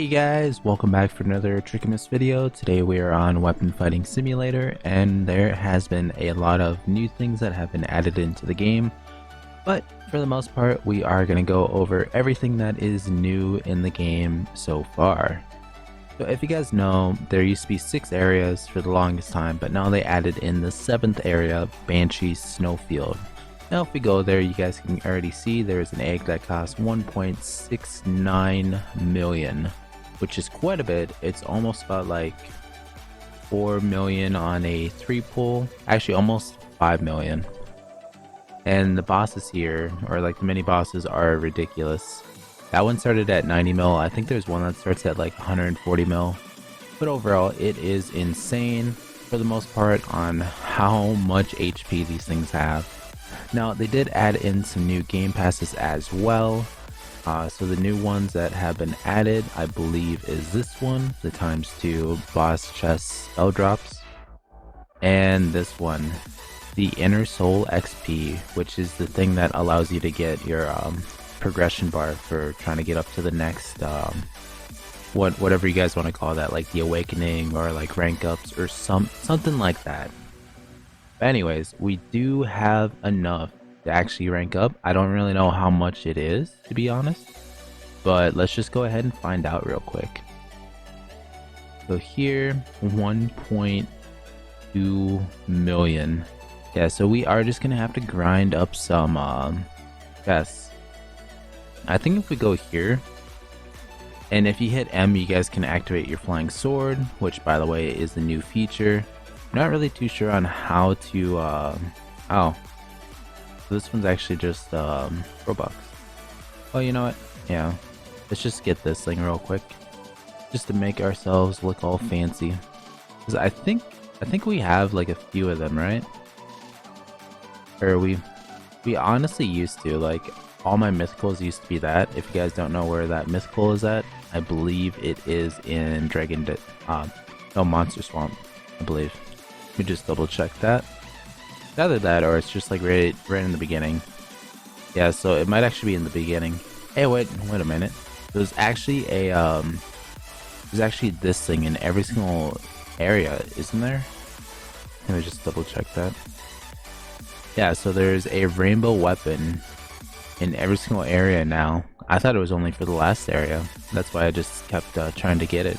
Hey guys, welcome back for another TrickyMist video. Today we are on Weapon Fighting Simulator, and there has been a lot of new things that have been added into the game. But for the most part, we are going to go over everything that is new in the game so far. So if you guys know, there used to be 6 areas for the longest time, but now they added in the 7th area, Banshee Snowfield. Now if we go there, you guys can already see there's an egg that costs 1.69 million, which is quite a bit. It's almost about like 4 million on a 3 pull, actually almost 5 million. And the bosses here, or like the mini bosses, are ridiculous. That one started at 90 mil. I think there's one that starts at like 140 mil. But overall, it is insane for the most part on how much HP these things have. Now, they did add in some new game passes as well. So the new ones that have been added, I believe, is this one, the ×2 boss chest spell drops. And this one, the Inner Soul XP, which is the thing that allows you to get your progression bar for trying to get up to the next, whatever you guys want to call that, like the Awakening or like rank ups or something like that. But anyways, we do have enough to actually rank up. I don't really know how much it is, to be honest, but let's just go ahead and find out real quick. So here, 1.2 million. Yeah, so we are just gonna have to grind up some chests. I think if we go here, and if you hit M, you guys can activate your flying sword, which by the way is the new feature. I'm not really too sure on how to oh, so this one's actually just Roblox. Oh, you know what, yeah, let's just get this thing real quick just to make ourselves look all fancy, because I think we have like a few of them, right? Or we honestly used to, like, all my mythicals used to be that. If you guys don't know where that mythical is at, I believe it is in Monster Swamp, I believe. Let me just double check that. Either that or it's just like right in the beginning. Yeah, so it might actually be in the beginning. Hey, wait a minute. There's actually there's actually this thing in every single area, isn't there? Let me just double check that. Yeah, so there's a rainbow weapon in every single area now. I thought it was only for the last area. That's why I just kept trying to get it.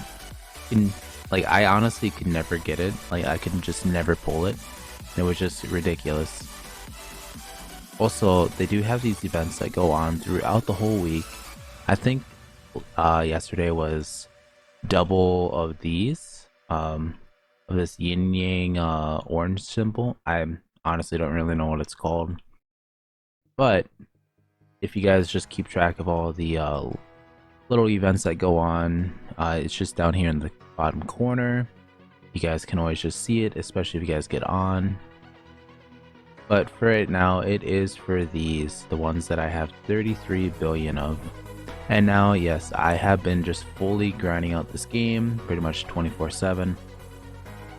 Like, I honestly could never get it. Like, I could just never pull it. It was just ridiculous. Also, they do have these events that go on throughout the whole week. I think yesterday was double of these. Of this yin yang orange symbol. I honestly don't really know what it's called. But if you guys just keep track of all the little events that go on, it's just down here in the bottom corner. You guys can always just see it, especially if you guys get on. But for right now, it is for these, the ones that I have 33 billion of. And now, yes, I have been just fully grinding out this game pretty much 24/7,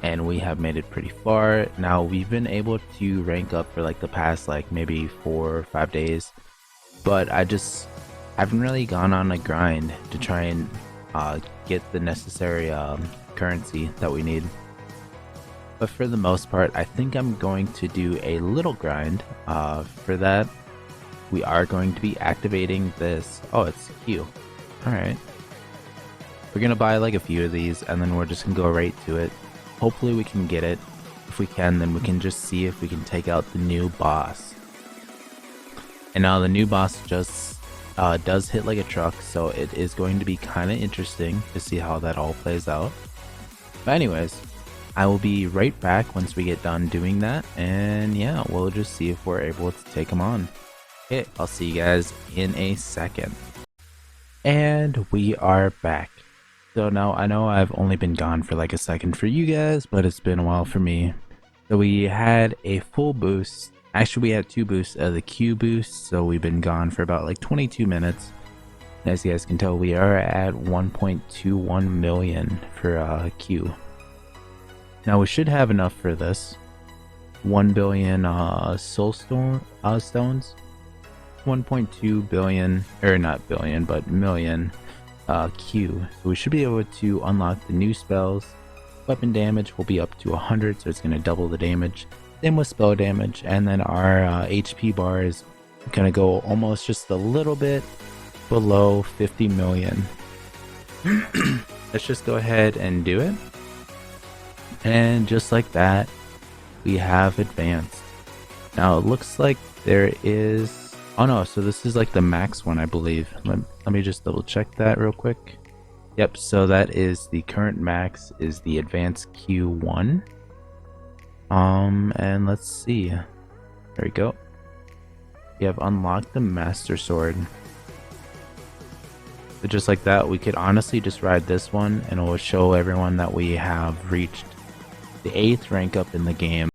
and we have made it pretty far. Now we've been able to rank up for like the past like maybe 4 or 5 days, but I haven't really gone on a grind to try and get the necessary currency that we need. But for the most part, I think I'm going to do a little grind. For that, we are going to be activating this. Oh, it's Q. Alright. We're gonna buy like a few of these, and then we're just gonna go right to it. Hopefully we can get it. If we can, then we can just see if we can take out the new boss. And now the new boss just does hit like a truck, so it is going to be kind of interesting to see how that all plays out. But anyways, I will be right back once we get done doing that, and yeah, we'll just see if we're able to take him on. Okay, I'll see you guys in a second. And we are back. So now I know I've only been gone for like a second for you guys, but it's been a while for me. So we had a full boost. Actually, we had 2 boosts of the Q boost, so we've been gone for about like 22 minutes. As you guys can tell, we are at 1.21 million for Q. Now we should have enough for this. 1 billion soul stones, 1.2 billion, or not billion, but million Q. So we should be able to unlock the new spells. Weapon damage will be up to 100, so it's going to double the damage. Same with spell damage, and then our HP bar is going to go almost just a little bit below 50 million. Let's just go ahead and do it. And just like that, we have advanced. Now it looks like there is... Oh no, so this is like the max one, I believe. Let me just double check that real quick. Yep, so that is the current max is the advanced Q1. And let's see. There we go. We have unlocked the Master Sword. So just like that, we could honestly just ride this one and it will show everyone that we have reached the 8th rank up in the game.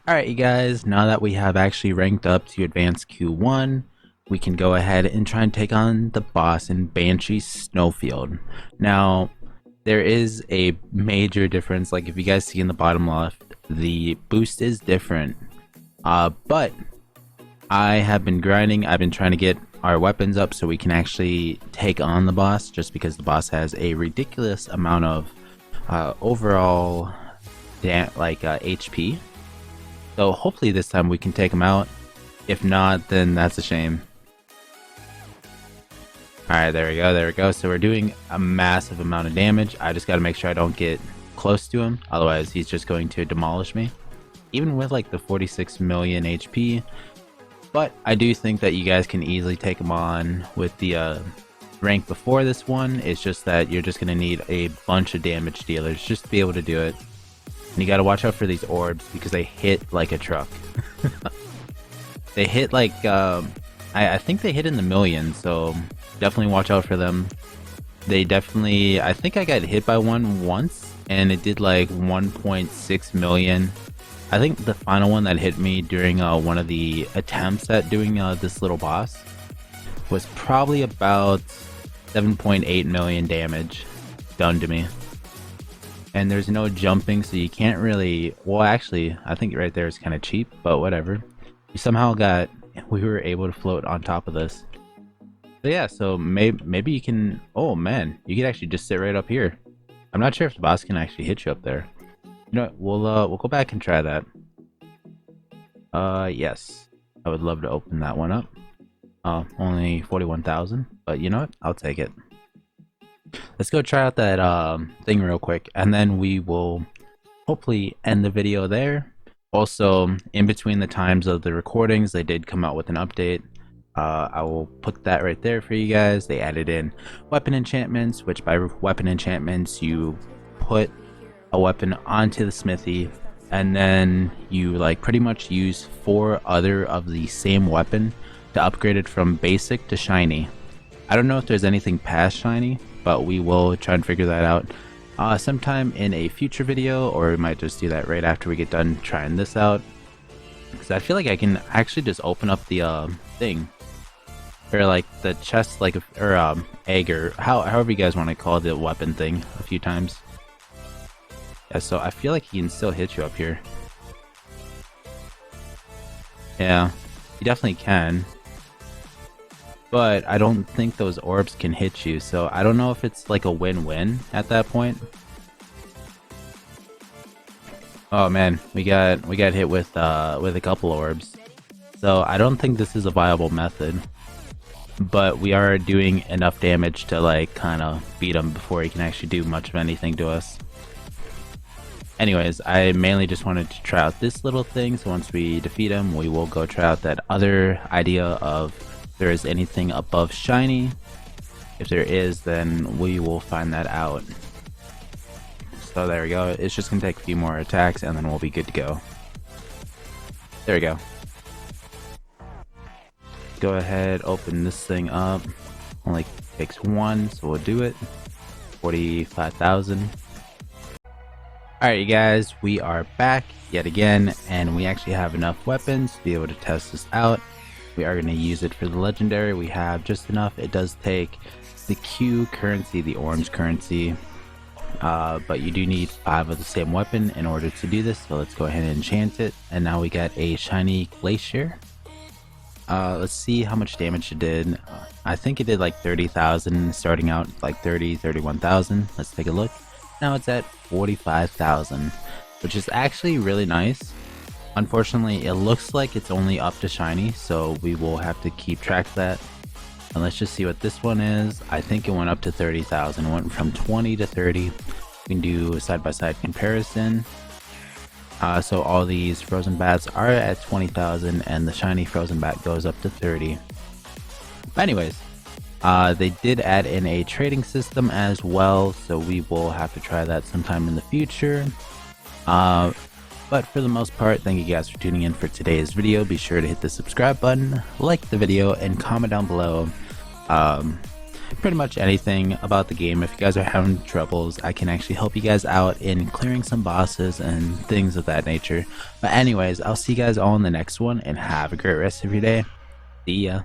Alright you guys, now that we have actually ranked up to advanced Q1, we can go ahead and try and take on the boss in Banshee Snowfield. Now, there is a major difference. Like if you guys see in the bottom left, the boost is different. But I have been grinding. I've been trying to get our weapons up so we can actually take on the boss, just because the boss has a ridiculous amount of overall HP. So hopefully this time we can take him out. If not, then that's a shame. Alright, there we go. So we're doing a massive amount of damage. I just gotta make sure I don't get close to him, otherwise he's just going to demolish me. Even with like the 46 million HP. But I do think that you guys can easily take him on with the rank before this one. It's just that you're just gonna need a bunch of damage dealers just to be able to do it. And you gotta watch out for these orbs because they hit like a truck. They hit like, I think they hit in the millions, so definitely watch out for them. They definitely, I think I got hit by one once and it did like 1.6 million. I think the final one that hit me during one of the attempts at doing this little boss was probably about 7.8 million damage done to me. And there's no jumping, so you can't really... Well, actually, I think right there is kind of cheap, but whatever. We somehow got... We were able to float on top of this. So yeah, so maybe you can... Oh man, you could actually just sit right up here. I'm not sure if the boss can actually hit you up there. You know what, we'll go back and try that. Yes. I would love to open that one up. Only 41,000, but you know what? I'll take it. Let's go try out that thing real quick, and then we will hopefully end the video there. Also, in between the times of the recordings, they did come out with an update. I will put that right there for you guys. They added in weapon enchantments, which by weapon enchantments, you put a weapon onto the smithy, and then you like pretty much use 4 other of the same weapon to upgrade it from basic to shiny. I don't know if there's anything past shiny, but we will try and figure that out sometime in a future video, or we might just do that right after we get done trying this out, because I feel like I can actually just open up the thing, or like the chest, like, or egg, or however you guys want to call the weapon thing, a few times. Yeah, so I feel like he can still hit you up here. Yeah, he definitely can. But I don't think those orbs can hit you, so I don't know if it's like a win-win at that point. Oh man, we got hit with a couple orbs. So I don't think this is a viable method. But we are doing enough damage to like kind of beat him before he can actually do much of anything to us. Anyways, I mainly just wanted to try out this little thing, so once we defeat him, we will go try out that other idea of if there is anything above shiny. If there is, then we will find that out. So there we go. It's just going to take a few more attacks and then we'll be good to go. There we go. Go ahead, open this thing up. Only takes 1, so we'll do it. 45,000. Alright you guys, we are back yet again, and we actually have enough weapons to be able to test this out. We are going to use it for the legendary. We have just enough. It does take the Q currency, the orange currency, but you do need 5 of the same weapon in order to do this, so let's go ahead and enchant it. And now we got a shiny glacier. Let's see how much damage it did. I think it did like 30,000 starting out, like 31,000. Let's take a look. Now it's at 45,000, which is actually really nice. Unfortunately, it looks like it's only up to shiny, so we will have to keep track of that. And let's just see what this one is. I think it went up to 30,000. It went from 20 to 30. We can do a side-by-side comparison. So all these frozen bats are at 20,000 and the shiny frozen bat goes up to 30. But anyways, they did add in a trading system as well, so we will have to try that sometime in the future. But for the most part, thank you guys for tuning in for today's video. Be sure to hit the subscribe button, like the video, and comment down below pretty much anything about the game. If you guys are having troubles, I can actually help you guys out in clearing some bosses and things of that nature. But anyways, I'll see you guys all in the next one, and have a great rest of your day. See ya.